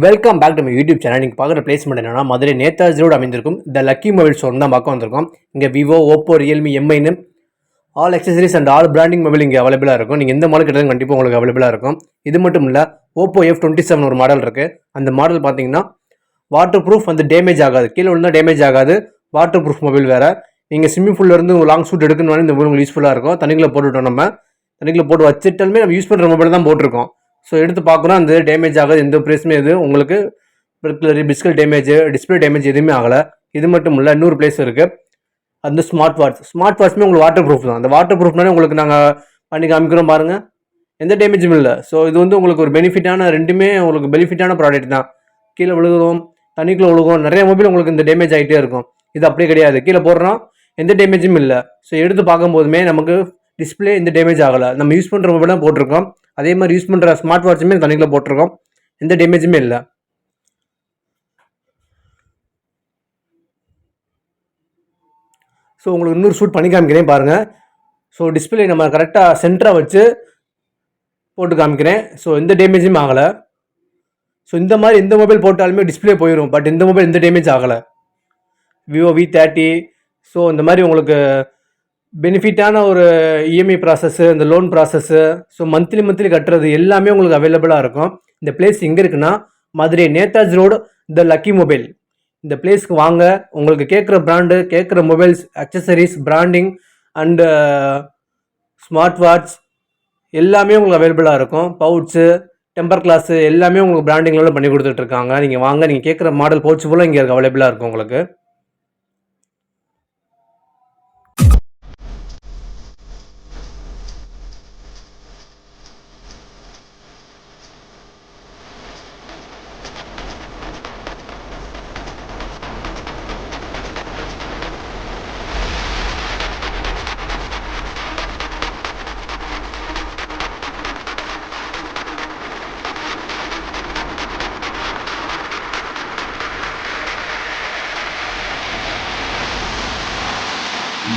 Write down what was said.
Welcome back to my YouTube channel. நீங்கள் பார்க்குற placement என்னன்னா மதுரை நேதாஜி ரோடு அமைந்திருக்கும் த லக்கி மொபைல் ஷோன் தான் பார்க்க வந்திருக்கோம். இங்கே விவோ, ஓப்போ, ரியல்மி, எம்ஐன்னு all accessories and all branding mobile இங்கே அவைலபிளாக இருக்கும். நீங்கள் எந்த மாடல் கிட்ட கண்டிப்பாக உங்களுக்கு அவைலபிளாக இருக்கும். இது மட்டும் இல்லை, ஓப்போ F27 ஒரு மாடல் இருக்குது. அந்த மாடல் பார்த்தீங்கன்னா வாட்டர் ப்ரூஃப் வந்து டேமேஜ் ஆகாது, கீழே விழுந்தால் டேமேஜ் ஆகாது. வாட்டர் ப்ரூஃப் மொபைல் வேறு. நீங்கள் ஸ்விம்மிங் பூல்லேருந்து லாங் ஷூட் எடுக்கணும்னாலும் இந்த மொபைல் உங்களுக்கு யூஸ்ஃபுல்லாக இருக்கும். தண்ணிக்குள்ளே போட்டுவிட்டோம், நம்ம தண்ணிக்குள்ளே போட்டு வச்சுட்டாலுமே நம்ம யூஸ் பண்ணுற மொபைல் தான் போட்டிருக்கோம். ஸோ எடுத்து பார்க்கணும், அந்த டேமேஜ் ஆகாது, எந்த ப்ரைஸுமே இது உங்களுக்கு பிஸ்கல் டேமேஜ், டிஸ்பிளே டேமேஜ் எதுவுமே ஆகலை. இது மட்டும் இல்லை, இன்னொரு பிளேஸ் இருக்குது, அந்த ஸ்மார்ட் வாட்ச்மே உங்களுக்கு வாட்டர் ப்ரூஃப் தான். அந்த வாட்டர் ப்ரூஃப்னாலே உங்களுக்கு நாங்கள் பண்ணி காமிக்கிறோம் பாருங்கள், எந்த டேமேஜும் இல்லை. ஸோ இது வந்து உங்களுக்கு ஒரு பெனிஃபிட்டான, ரெண்டுமே உங்களுக்கு பெனிஃபிட்டான ப்ராடக்ட் தான். கீழே விழுகும், தண்ணிக்குள்ளே விழுகும், நிறைய மொபைல் உங்களுக்கு இந்த டேமேஜ் ஆகிட்டே இருக்கும். இது அப்படியே கிடையாது, கீழே போடுறோம், எந்த டேமேஜும் இல்லை. ஸோ எடுத்து பார்க்கும்போதுமே நமக்கு டிஸ்பிளே எந்த டேமேஜ் ஆகலை. நம்ம யூஸ் பண்ணுற மொபைல் தான் போட்டிருக்கோம். அதே மாதிரி யூஸ் பண்ணுற ஸ்மார்ட் வாட்சுமே தண்ணிக்குள்ளே போட்டிருக்கோம், எந்த டேமேஜுமே இல்லை. ஸோ உங்களுக்கு இன்னொரு ஷூட் பண்ணி காமிக்கிறேன் பாருங்கள். ஸோ டிஸ்பிளே நம்ம கரெக்டாக சென்டராக வச்சு போட்டு காமிக்கிறேன். ஸோ எந்த டேமேஜும் ஆகலை. ஸோ இந்த மாதிரி எந்த மொபைல் போட்டாலுமே டிஸ்பிளே போயிடும், பட் இந்த மொபைல் எந்த டேமேஜ் ஆகலை. Vivo V30. ஸோ இந்த மாதிரி உங்களுக்கு பெனிஃபிட்டான ஒரு இஎம்ஐ ப்ராசஸ்ஸு, இந்த லோன் ப்ராசஸ்ஸு, ஸோ மந்த்லி கட்டுறது எல்லாமே உங்களுக்கு அவைலபிளாக இருக்கும். இந்த பிளேஸ் எங்கே இருக்குன்னா Madurai Netaji road the lucky mobile. இந்த பிளேஸ்க்கு வாங்க, உங்களுக்கு கேட்குற பிராண்டு, கேட்குற mobiles, accessories, branding and smart watch எல்லாமே உங்களுக்கு அவைலபிளாக இருக்கும். பவுச்சு, டெம்பர் கிளாஸு எல்லாமே உங்களுக்கு பிராண்டிங்கில் பண்ணி கொடுத்துட்ருக்காங்க. நீங்கள் வாங்க, நீங்கள் கேட்குற மாடல் பவுச் போல் இங்கே அவைலபிளாக இருக்கும் உங்களுக்கு.